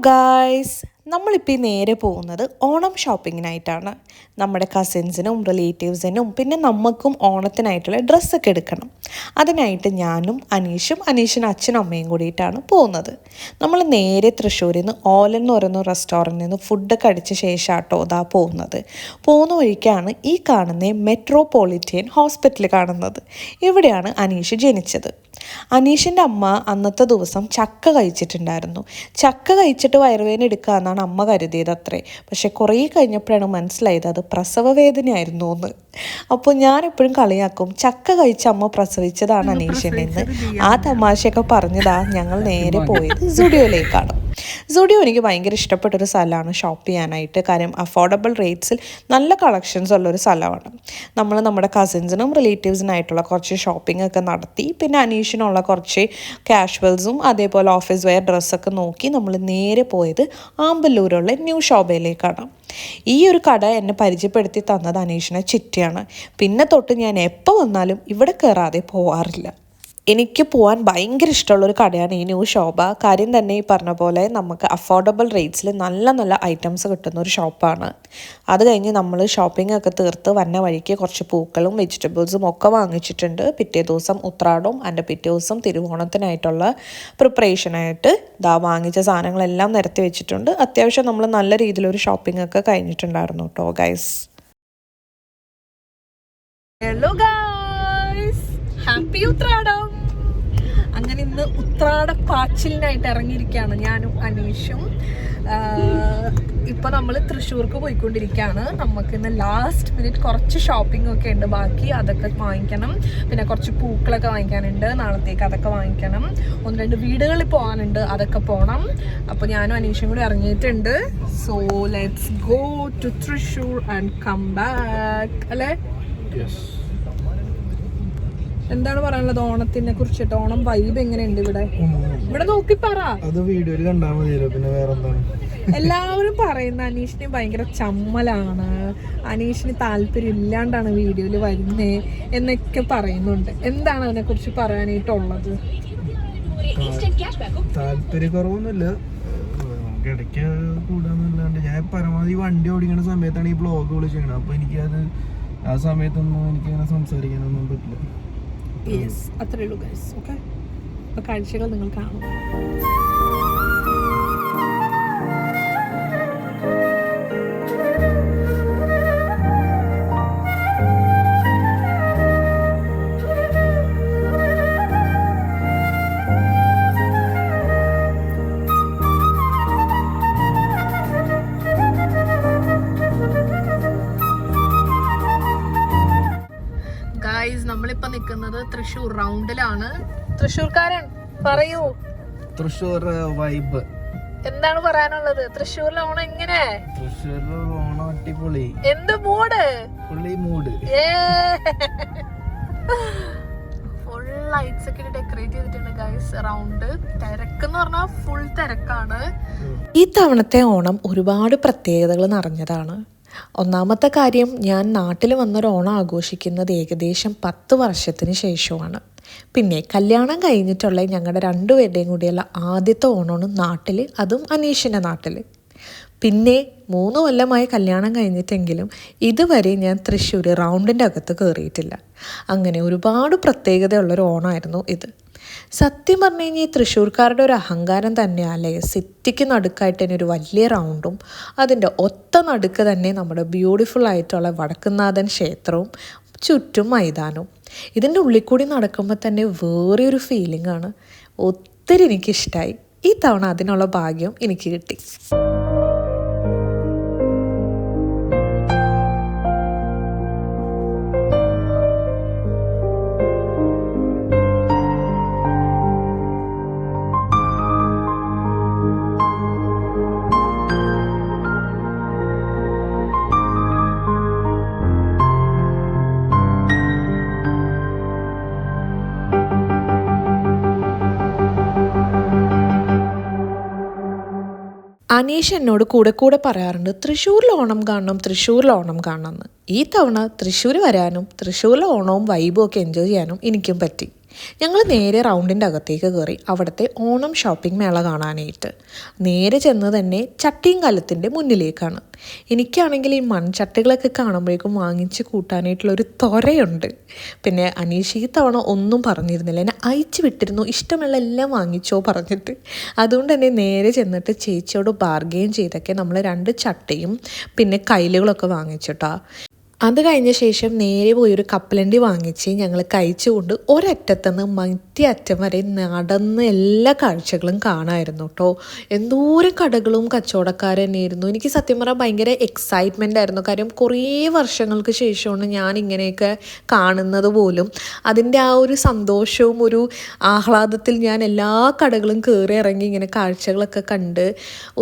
Guys, നമ്മളിപ്പോൾ നേരെ പോകുന്നത് ഓണം ഷോപ്പിങ്ങിനായിട്ടാണ്. നമ്മുടെ കസിൻസിനും റിലേറ്റീവ്സിനും പിന്നെ നമുക്കും ഓണത്തിനായിട്ടുള്ള ഡ്രസ്സൊക്കെ എടുക്കണം. അതിനായിട്ട് ഞാനും അനീഷിൻ്റെ അച്ഛനും അമ്മയും കൂടിയിട്ടാണ് പോകുന്നത്. നമ്മൾ നേരെ തൃശ്ശൂരിൽ നിന്ന് ഓലൻ എന്ന് പറയുന്ന റെസ്റ്റോറൻറ്റിൽ നിന്ന് ഫുഡൊക്കെ അടിച്ച ശേഷം ആട്ടോ ഇതാ പോകുന്ന വഴിക്കാണ് ഈ കാണുന്ന മെട്രോപൊളിറ്റൻ ഹോസ്പിറ്റൽ കാണുന്നത്. ഇവിടെയാണ് അനീഷ് ജനിച്ചത്. അനീഷിൻ്റെ അമ്മ അന്നത്തെ ദിവസം ചക്ക കഴിച്ചിട്ടുണ്ടായിരുന്നു. ചക്ക കഴിച്ചിട്ട് വയറുവേദന എടുക്കാമെന്നാണ് അമ്മ കരുതിയത് അത്രേ. പക്ഷെ കുറേ കഴിഞ്ഞപ്പോഴാണ് മനസ്സിലായത് അത് പ്രസവ വേദനയായിരുന്നു എന്ന്. അപ്പോൾ ഞാനെപ്പോഴും കളിയാക്കും, ചക്ക കഴിച്ച അമ്മ പ്രസവിച്ചതാണ് അനീഷിനെ എന്ന്. ആ തമാശയൊക്കെ പറഞ്ഞതാ ഞങ്ങൾ നേരെ പോയത് സുഡിയോയിലേക്കാണ്. സുഡിയോ എനിക്ക് ഭയങ്കര ഇഷ്ടപ്പെട്ടൊരു സ്ഥലമാണ് ഷോപ്പ് ചെയ്യാനായിട്ട്. കാര്യം അഫോർഡബിൾ റേറ്റ്സിൽ നല്ല കളക്ഷൻസ് ഉള്ളൊരു സ്ഥലമാണ്. നമ്മൾ നമ്മുടെ കസിൻസിനും റിലേറ്റീവ്സിനായിട്ടുള്ള കുറച്ച് ഷോപ്പിംഗ് ഒക്കെ നടത്തി പിന്നെ അനീഷിനുള്ള കുറച്ച് കാഷ്വൽസും അതേപോലെ ഓഫീസ് വെയർ ഡ്രസ്സൊക്കെ നോക്കി നമ്മൾ നേരെ പോയത് ആമ്പല്ലൂരുള്ള ന്യൂ ഷോപ്പയിലേക്കാണ്. ഈ ഒരു കട എന്നെ പരിചയപ്പെടുത്തി തന്നത് അനീഷിനെ ചിറ്റയാണ്. പിന്നെ തൊട്ട് ഞാൻ എപ്പോൾ വന്നാലും ഇവിടെ കയറാതെ പോവാറില്ല. എനിക്ക് പോകാൻ ഭയങ്കര ഇഷ്ടമുള്ളൊരു കടയാണ് ഈ ന്യൂ ഷോപ്പ. കാര്യം തന്നെ ഈ പറഞ്ഞ പോലെ നമുക്ക് അഫോർഡബിൾ റേറ്റ്സിൽ നല്ല നല്ല ഐറ്റംസ് കിട്ടുന്ന ഒരു ഷോപ്പാണ്. അത് കഴിഞ്ഞ് നമ്മൾ ഷോപ്പിംഗ് ഒക്കെ തീർത്ത് വന്ന വഴിക്ക് കുറച്ച് പൂക്കളും വെജിറ്റബിൾസും ഒക്കെ വാങ്ങിച്ചിട്ടുണ്ട്. പിറ്റേ ദിവസം ഉത്രാടവും അതിൻ്റെ പിറ്റേ ദിവസം തിരുവോണത്തിനായിട്ടുള്ള പ്രിപ്പറേഷനായിട്ട് വാങ്ങിച്ച സാധനങ്ങളെല്ലാം നിരത്തി വെച്ചിട്ടുണ്ട്. അത്യാവശ്യം നമ്മൾ നല്ല രീതിയിലൊരു ഷോപ്പിംഗ് ഒക്കെ കഴിഞ്ഞിട്ടുണ്ടായിരുന്നു കേട്ടോ guys. Hello guys, happy Uthradam. അങ്ങനെ ഇന്ന് ഉത്രാട പാച്ചിലിനായിട്ട് ഇറങ്ങിയിരിക്കുകയാണ് ഞാനും അനീഷും. ഇപ്പോൾ നമ്മൾ തൃശ്ശൂർക്ക് പോയിക്കൊണ്ടിരിക്കുകയാണ്. നമുക്ക് ഇന്ന് ലാസ്റ്റ് മിനിറ്റ് കുറച്ച് ഷോപ്പിംഗ് ഒക്കെ ഉണ്ട് ബാക്കി, അതൊക്കെ വാങ്ങിക്കണം. പിന്നെ കുറച്ച് പൂക്കളൊക്കെ വാങ്ങിക്കാനുണ്ട്, നാളത്തേക്ക് അതൊക്കെ വാങ്ങിക്കണം. 1-2 വീടുകളിൽ പോകാനുണ്ട്, അതൊക്കെ പോകണം. അപ്പോൾ ഞാനും അനീഷും കൂടി ഇറങ്ങിയിട്ടുണ്ട്. So let's go to Thrissur and come back അല്ലേ? എന്താണ് പറയാനുള്ളത് ഓണത്തിനെ കുറിച്ചിട്ട്? ഓണം വൈബ് എങ്ങനെയുണ്ട് ഇവിടെ നോക്കി പറ. അത് വീഡിയോയിൽ കണ്ടാൽ മതിയല്ലോ, പിന്നെ വേറെന്താണ്? എല്ലാവരും പറയുന്ന അനീഷിന് ഭയങ്കര ചമ്മലാണ്, അനീഷിന് താല്പര്യം ഇല്ലാണ്ടാണ് വീഡിയോയിൽ വരുന്നേ എന്നൊക്കെ പറയുന്നുണ്ട്. എന്താണ് അതിനെ കുറിച്ച് പറയാനായിട്ടുള്ളത്? താല്പര്യക്കുറവൊന്നുമില്ല, ഇടയ്ക്ക് കൂടാന്നല്ലാണ്ട്. ഞാൻ പരമാവധി വണ്ടി ഓടിക്കുന്ന സമയത്താണ് ഈ ബ്ലോഗുകൾ ചെയ്യണത്. അപ്പൊ എനിക്കത് ആ സമയത്തൊന്നും എനിക്കങ്ങനെ സംസാരിക്കാനൊന്നും പറ്റില്ല. അത്രേ ഉള്ളൂ ഗൈസ്. ഓക്കെ, അപ്പോൾ കാഴ്ചകൾ നിങ്ങൾ കാണും. നമ്മളിപ്പോ നിൽക്കുന്നത് തൃശ്ശൂർ റൗണ്ടിലാണ്. തൃശ്ശൂർക്കാരൻ പറയൂ, തൃശ്ശൂർ വൈബ് എന്താണ് പറയാനുള്ളത്? തൃശ്ശൂരിലെ ഓണം എങ്ങനെ? തൃശ്ശൂരിലെ ഓണം അടിപൊളി. എന്ത് mood? Fully mood. Full lights ഒക്കെ ഡെക്കറേറ്റ് ചെയ്തിട്ടുണ്ട് ഗൈസ്. റൗണ്ട് തിരക്കെന്ന് പറഞ്ഞാൽ ഫുൾ തിരക്കാണ്. ഈ തവണത്തെ ഓണം ഒരുപാട് പ്രത്യേകതകൾ നിറഞ്ഞതാണ്. ഒന്നാമത്തെ കാര്യം, ഞാൻ നാട്ടിൽ വന്നൊരു ഓണം ആഘോഷിക്കുന്നത് ഏകദേശം 10 വർഷത്തിന് ശേഷമാണ്. പിന്നെ കല്യാണം കഴിഞ്ഞിട്ടുള്ള ഞങ്ങളുടെ 2 പേരുടെയും കൂടിയുള്ള ആദ്യത്തെ ഓണമാണ് നാട്ടിൽ, അതും അനീഷിൻ്റെ നാട്ടിൽ. പിന്നെ 3 കൊല്ലമായി കല്യാണം കഴിഞ്ഞിട്ടെങ്കിലും ഇതുവരെ ഞാൻ തൃശ്ശൂർ റൗണ്ടിൻ്റെ അകത്ത് കയറിയിട്ടില്ല. അങ്ങനെ ഒരുപാട് പ്രത്യേകതയുള്ളൊരു ഓണമായിരുന്നു ഇത്. സത്യം പറഞ്ഞു കഴിഞ്ഞാൽ ഈ തൃശ്ശൂർക്കാരുടെ ഒരു അഹങ്കാരം തന്നെയല്ലേ, സിറ്റിക്ക് നടുക്കായിട്ട് തന്നെ ഒരു വലിയ റൗണ്ടും അതിൻ്റെ ഒത്ത നടുക്ക് തന്നെ നമ്മുടെ ബ്യൂട്ടിഫുൾ ആയിട്ടുള്ള വടക്കുംനാഥൻ ക്ഷേത്രവും ചുറ്റും മൈതാനവും. ഇതിൻ്റെ ഉള്ളിൽ കൂടി നടക്കുമ്പോൾ തന്നെ വേറെ ഒരു ഫീലിംഗ് ആണ്. ഒത്തിരി എനിക്കിഷ്ടമായി. ഈ തവണ അതിനുള്ള ഭാഗ്യം എനിക്ക് കിട്ടി. അനീഷ് എന്നോട് കൂടെ പറയാറുണ്ട്, തൃശ്ശൂരിൽ ഓണം കാണണം എന്ന്. ഈ തവണ തൃശ്ശൂർ വരാനും തൃശ്ശൂരിലെ ഓണവും വൈബും ഒക്കെ എൻജോയ് ചെയ്യാനും എനിക്കും പറ്റി. ഞങ്ങൾ നേരെ റൗണ്ടിൻ്റെ അകത്തേക്ക് കയറി അവിടുത്തെ ഓണം ഷോപ്പിംഗ് മേള കാണാനായിട്ട്. നേരെ ചെന്ന് തന്നെ ചട്ടിയും കലത്തിൻ്റെ മുന്നിലേക്കാണ്. എനിക്കാണെങ്കിൽ ഈ മൺചട്ടികളൊക്കെ കാണുമ്പോഴേക്കും വാങ്ങിച്ച് കൂട്ടാനായിട്ടുള്ളൊരു ത്വരയുണ്ട്. പിന്നെ അനീഷ് ഈ തവണ ഒന്നും പറഞ്ഞിരുന്നില്ല, എന്നെ അയച്ചു വിട്ടിരുന്നു ഇഷ്ടമുള്ള എല്ലാം വാങ്ങിച്ചോ പറഞ്ഞിട്ട്. അതുകൊണ്ട് തന്നെ നേരെ ചെന്നിട്ട് ചേച്ചിയോട് ബാർഗെയിൻ ചെയ്തൊക്കെ നമ്മൾ 2 ചട്ടിയും പിന്നെ കയ്യിലുകളൊക്കെ വാങ്ങിച്ചിട്ടാ. അത് കഴിഞ്ഞ ശേഷം നേരെ പോയൊരു കപ്പലണ്ടി വാങ്ങിച്ച് ഞങ്ങൾ കഴിച്ചുകൊണ്ട് ഒരറ്റത്തുനിന്ന് മറ്റേ അറ്റം വരെ നടന്ന് എല്ലാ കാഴ്ചകളും കാണാമായിരുന്നു കേട്ടോ. എന്തോരം കടകളും കച്ചവടക്കാരും തന്നെയായിരുന്നു. എനിക്ക് സത്യം പറഞ്ഞാൽ ഭയങ്കര എക്സൈറ്റ്മെൻ്റ് ആയിരുന്നു. കാര്യം കുറേ വർഷങ്ങൾക്ക് ശേഷമാണ് ഞാൻ ഇങ്ങനെയൊക്കെ കാണുന്നത് പോലും. അതിൻ്റെ ആ ഒരു സന്തോഷവും ഒരു ആഹ്ലാദത്തിൽ ഞാൻ എല്ലാ കടകളും കയറി ഇറങ്ങി ഇങ്ങനെ കാഴ്ചകളൊക്കെ കണ്ട്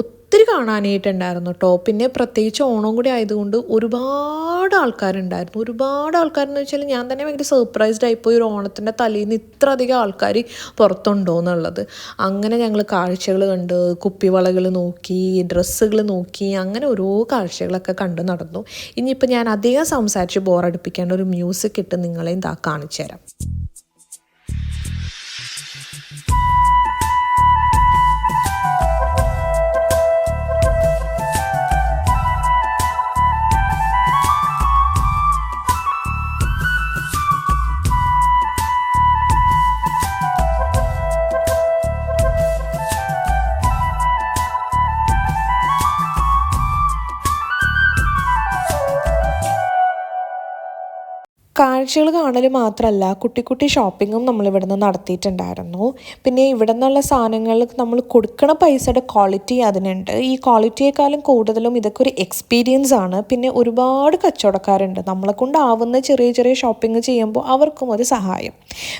ഒത്തിരി കാണാനായിട്ടുണ്ടായിരുന്നു കേട്ടോ. പിന്നെ പ്രത്യേകിച്ച് ഓണം കൂടി ആയതുകൊണ്ട് ഒരുപാട് ആൾക്കാരുണ്ടായിരുന്നു. ഒരുപാട് ആൾക്കാരെന്ന് വെച്ചാൽ ഞാൻ തന്നെ ഭയങ്കര സർപ്രൈസ്ഡ് ആയിപ്പോയി, ഒരു ഓണത്തിൻ്റെ തലേന്ന് ഇത്ര അധികം ആൾക്കാർ പുറത്തുണ്ടോ എന്നുള്ളത്. അങ്ങനെ ഞങ്ങൾ കാഴ്ചകൾ കണ്ട് കുപ്പിവളകൾ നോക്കി, ഡ്രസ്സുകൾ നോക്കി, അങ്ങനെ ഓരോ കാഴ്ചകളൊക്കെ കണ്ട് നടന്നു. ഇനിയിപ്പോൾ ഞാൻ അധികം സംസാരിച്ച് ബോറടിപ്പിക്കേണ്ട ഒരു മ്യൂസിക് ഇട്ട് നിങ്ങളെയും കാണിച്ചു തരാം. കാഴ്ചകൾ കാണൽ മാത്രമല്ല, കുട്ടി കുട്ടി ഷോപ്പിങ്ങും നമ്മളിവിടുന്ന് നടത്തിയിട്ടുണ്ടായിരുന്നു. പിന്നെ ഇവിടെ നിന്നുള്ള സാധനങ്ങൾ നമ്മൾ കൊടുക്കണ പൈസയുടെ ക്വാളിറ്റി അതിനുണ്ട്. ഈ ക്വാളിറ്റിയേക്കാളും കൂടുതലും ഇതൊക്കെ ഒരു എക്സ്പീരിയൻസ് ആണ്. പിന്നെ ഒരുപാട് കച്ചവടക്കാരുണ്ട്, നമ്മളെ കൊണ്ടാവുന്ന ചെറിയ ചെറിയ ഷോപ്പിംഗ് ചെയ്യുമ്പോൾ അവർക്കും ഒരു സഹായം.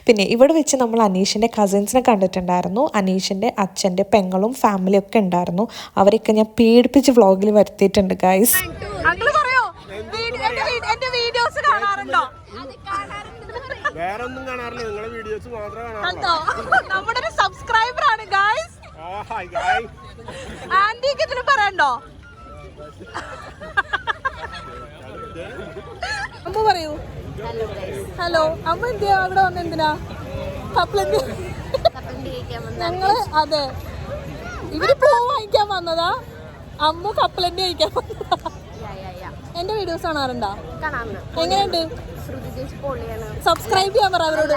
പിന്നെ ഇവിടെ വെച്ച് നമ്മൾ അനീഷിൻ്റെ കസിൻസിനെ കണ്ടിട്ടുണ്ടായിരുന്നു. അനീഷിൻ്റെ അച്ഛൻ്റെ പെങ്ങളും ഫാമിലിയും ഒക്കെ ഉണ്ടായിരുന്നു. അവരൊക്കെ ഞാൻ പേടിപ്പിച്ച് വ്ളോഗിൽ വരുത്തിയിട്ടുണ്ട് ഗൈസ്. വേറൊന്നും കാണാറില്ല, നിങ്ങളെ വീഡിയോസ് മാത്രമേ നമ്മുടെ ഒരു സബ്സ്ക്രൈബർ ആണ് ഗൈസ്. ആന്റിക്ക് ഇതിന് പറയണ്ടോ? അമ്മ പറയൂ. ഹലോ അമ്മ എന്തിയാ അവിടെ വന്ന? എന്തിനാ? കപ്പലണ്ടി ഞങ്ങള് അതെ ഇവര് പൂ വാങ്ങിക്കാൻ വന്നതാ, അമ്മ കപ്പലണ്ടി കഴിക്കാൻ വന്നതാ. എന്റെ വീഡിയോസ് കാണാറുണ്ടോ? എങ്ങനെയുണ്ട്? സബ്സ്ക്രൈബ് ചെയ്യാൻ പറ അവരോട്.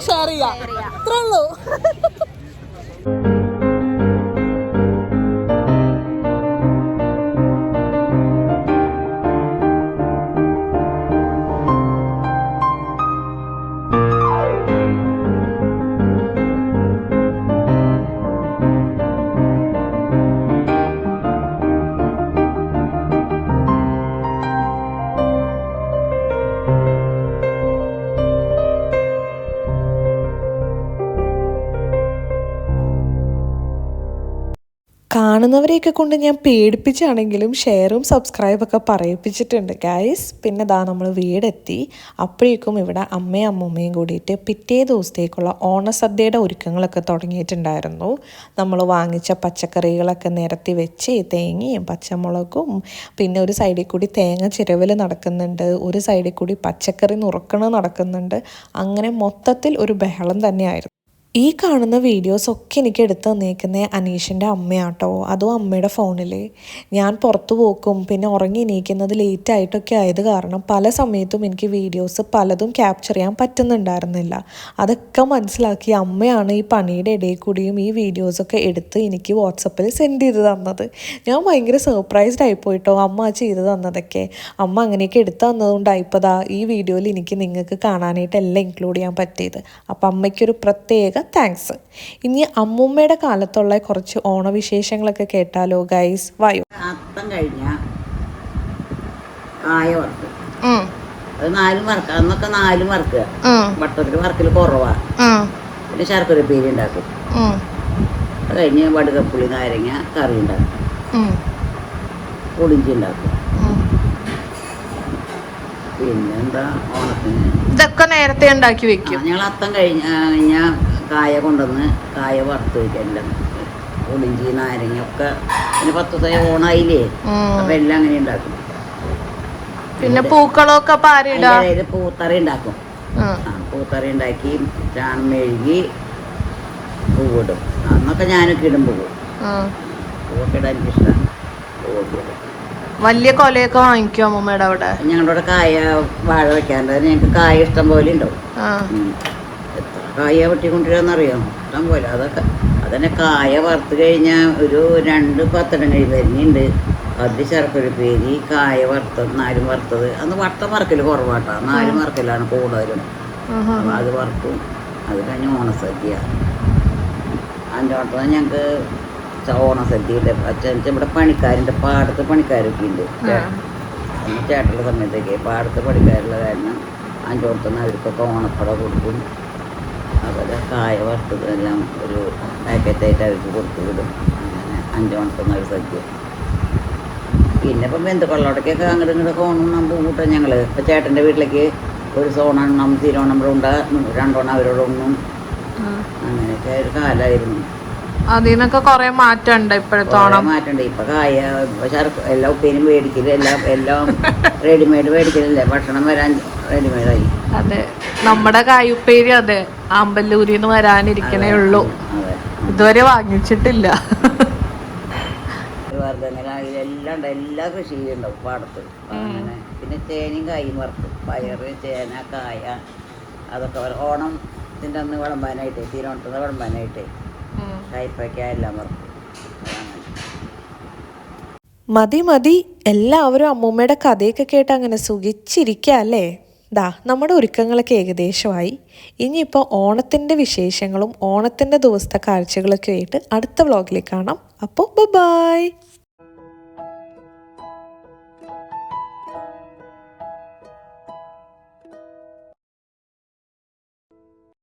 ഷെയർ ചെയ്യാം, ഇത്രേ ഉള്ളൂ. കാണുന്നവരെയൊക്കെ കൊണ്ട് ഞാൻ പേടിപ്പിച്ചാണെങ്കിലും ഷെയറും സബ്സ്ക്രൈബൊക്കെ പറയിപ്പിച്ചിട്ടുണ്ട് ഗൈസ്. പിന്നെ ദാ നമ്മൾ വീടെത്തി. അപ്പോഴേക്കും ഇവിടെ അമ്മയും അമ്മൂമ്മയും കൂടിയിട്ട് പിറ്റേ ദിവസത്തേക്കുള്ള ഓണസദ്യയുടെ ഒരുക്കങ്ങളൊക്കെ തുടങ്ങിയിട്ടുണ്ടായിരുന്നു. നമ്മൾ വാങ്ങിച്ച പച്ചക്കറികളൊക്കെ നിരത്തി വെച്ച് തേങ്ങയും പച്ചമുളകും, പിന്നെ ഒരു സൈഡിൽ കൂടി തേങ്ങ ചിരവൽ നടക്കുന്നുണ്ട്, ഒരു സൈഡിൽ കൂടി പച്ചക്കറി നുറുക്കണ നടക്കുന്നുണ്ട്. അങ്ങനെ മൊത്തത്തിൽ ഒരു ബഹളം തന്നെയായിരുന്നു. ഈ കാണുന്ന വീഡിയോസൊക്കെ എനിക്ക് എടുത്ത് തന്നേക്കുന്നത് അനീഷിൻ്റെ അമ്മയാട്ടോ. അതും അമ്മയുടെ ഫോണിൽ. ഞാൻ പുറത്തു പോക്കും പിന്നെ ഉറങ്ങി എണീക്കുന്നത് ലേറ്റായിട്ടൊക്കെ ആയത് കാരണം പല സമയത്തും എനിക്ക് വീഡിയോസ് പലതും ക്യാപ്ചർ ചെയ്യാൻ പറ്റുന്നുണ്ടായിരുന്നില്ല. അതൊക്കെ മനസ്സിലാക്കി അമ്മയാണ് ഈ പണിയുടെ ഇടയിൽ കൂടിയും ഈ വീഡിയോസൊക്കെ എടുത്ത് എനിക്ക് വാട്സപ്പിൽ സെൻഡ് ചെയ്ത് തന്നത്. ഞാൻ ഭയങ്കര സർപ്രൈസ്ഡ് ആയിപ്പോയിട്ടോ അമ്മ ചെയ്ത് തന്നതൊക്കെ. അമ്മ അങ്ങനെയൊക്കെ എടുത്ത് തന്നതുകൊണ്ടായിപ്പോൾ ഈ വീഡിയോയിൽ എനിക്ക് നിങ്ങൾക്ക് കാണാനായിട്ട് എല്ലാം ഇൻക്ലൂഡ് ചെയ്യാൻ പറ്റിയത്. അപ്പം അമ്മയ്ക്കൊരു പ്രത്യേക താങ്ക്സ്. ഇനി അമ്മൂമ്മയുടെ കാലത്തുള്ള കുറച്ച് ഓണവിശേഷങ്ങളൊക്കെ കേട്ടാലോ ഗൈസ്. വായോ. അത്തം കഴിഞ്ഞ കായ വറുക്കും, അത് 4 വറുക്കുക. അന്നൊക്കെ 4 വറുക്കുക, വട്ടത്തിൽ വറക്കൽ കുറവാ. പിന്നെ ശർക്കര പേരി ഉണ്ടാക്കും. അത് കഴിഞ്ഞ് വടുകപ്പുളി നാരങ്ങ കറി ഉണ്ടാക്കും, പുളിഞ്ചി ഉണ്ടാക്കും. പിന്നെന്താ ഓണത്തിന് ഇതൊക്കെ നേരത്തെ ഉണ്ടാക്കി വെക്കും. ഞങ്ങൾ അത്തം കഴിഞ്ഞാൽ കായ കൊണ്ടുവന്ന് കായ വറുത്ത് വയ്ക്കുക. എല്ലാം പുളിഞ്ചി നാരങ്ങ ഒക്കെ. പിന്നെ 10 ദിവസം ഓണായില്ലേ, അപ്പം എല്ലാം അങ്ങനെ ഉണ്ടാക്കും. പിന്നെ പൂക്കളൊക്കെ പാരിടാ അതിൻ്റെ പൂത്തറ ഉണ്ടാക്കും. പൂത്തറ ഉണ്ടാക്കി ചാണം മെഴുകി പൂവിടും. അന്നൊക്കെ ഞാനൊക്കെ ഇടും പൂവൊക്കെ ഇടാൻ എനിക്കിഷ്ടമാണ്. പൂവൊക്കെ ഇടും. വലിയ കൊലയൊക്കെ വാങ്ങിക്കും അമ്മൂമ്മയുടെ അവിടെ. ഞങ്ങളുടെ കായ വാഴ വെക്കാണ്ട് ഞങ്ങൾക്ക് കായ ഇഷ്ടം പോലെ ഉണ്ടാവും. എത്ര കായ വെട്ടിക്കൊണ്ടിരാന്നറിയാം, ഇഷ്ടം പോലെ. അതന്നെ കായ വറുത്ത് കഴിഞ്ഞാൽ ഒരു 2 പത്തടങ്ങഴി വരുന്നുണ്ട്. അതിൽ ശർക്കരപ്പേരി, കായ വറുത്തത്, നാലും വറുത്തത്. അന്ന് വട്ടം വറക്കൽ കുറവാട്ടോ, നാലും വറക്കലാണ് കൂടുതലും. അത് വറുക്കും. അത് കഴിഞ്ഞ് ഓണസദ്യ. 5 വട്ടം ഞങ്ങൾക്ക് ഓണസദ്യയുടെ അച്ഛൻ ഇവിടെ പണിക്കാരുണ്ട്, പാടത്ത് പണിക്കാരൊക്കെ ഉണ്ട്. ചേട്ടൻ്റെ സമയത്തൊക്കെ പാടത്ത് പണിക്കാരുള്ള കാരണം 5 വട്ടം അവർക്കൊക്കെ ഓണപ്പട കൊടുക്കും. അതുപോലെ കായ വറുത്തത് എല്ലാം ഒരു പാക്കറ്റായിട്ട് അവർക്ക് കൊടുത്തു വിടും. അങ്ങനെ 5 വട്ടം ഒരു സദ്യ. പിന്നെ ഇപ്പം ബന്ധുക്കളോടൊക്കെ അങ്ങോട്ട് ഇങ്ങോട്ടൊക്കെ ഓണം നമ്മൾ കൂട്ടാം ഞങ്ങൾ. ഇപ്പം ചേട്ടൻ്റെ വീട്ടിലേക്ക് ഒരു സോണെണ്ണം, തിരുവോണം ഉണ്ട്, 2 ഓണം അവരോടൊന്നും. അങ്ങനെയൊക്കെ ഒരു കാലമായിരുന്നു. അതിനൊക്കെ കൊറേ മാറ്റമുണ്ട് ഇപ്പോഴത്തെ ഓണം. മാറ്റമുണ്ട്. ഇപ്പൊ കായ എല്ലാം ഉപ്പേനും മേടിക്കല്, എല്ലാം റെഡിമെയ്ഡ് മേടിക്കലല്ലേ. ഭക്ഷണം വരാൻ റെഡിമെയ്ഡായി. അതെ, നമ്മുടെ കായുപ്പേരി അതെ ആമ്പല്ലൂരിന്ന് വരാനിരിക്കണേ ഉള്ളൂ. ഇതുവരെ വാങ്ങിച്ചിട്ടില്ല. എല്ലാം ഉണ്ട്, എല്ലാ കൃഷിയിലും ഉണ്ടാവും പാടത്ത്. അങ്ങനെ പിന്നെ ചേനയും കായും വറുക്കും. പയറ്, ചേന, കായ അതൊക്കെ ഓണത്തിൻ്റെ അന്ന് വിളമ്പാനായിട്ട്, തിരുവോണത്തിന് വിളമ്പാനായിട്ട് കയ്പയ്ക്ക എല്ലാം വറുക്കും. മതി എല്ലാവരും അമ്മൂമ്മയുടെ കഥയൊക്കെ കേട്ട് അങ്ങനെ സുഖിച്ചിരിക്കുക അല്ലേ? നമ്മുടെ ഒരുക്കങ്ങളൊക്കെ ഏകദേശമായി. ഇനിയിപ്പോൾ ഓണത്തിൻ്റെ വിശേഷങ്ങളും ഓണത്തിൻ്റെ ദിവസത്തെ കാഴ്ചകളൊക്കെ ആയിട്ട് അടുത്ത വ്ളോഗിൽ കാണാം. അപ്പോൾ ബൈ.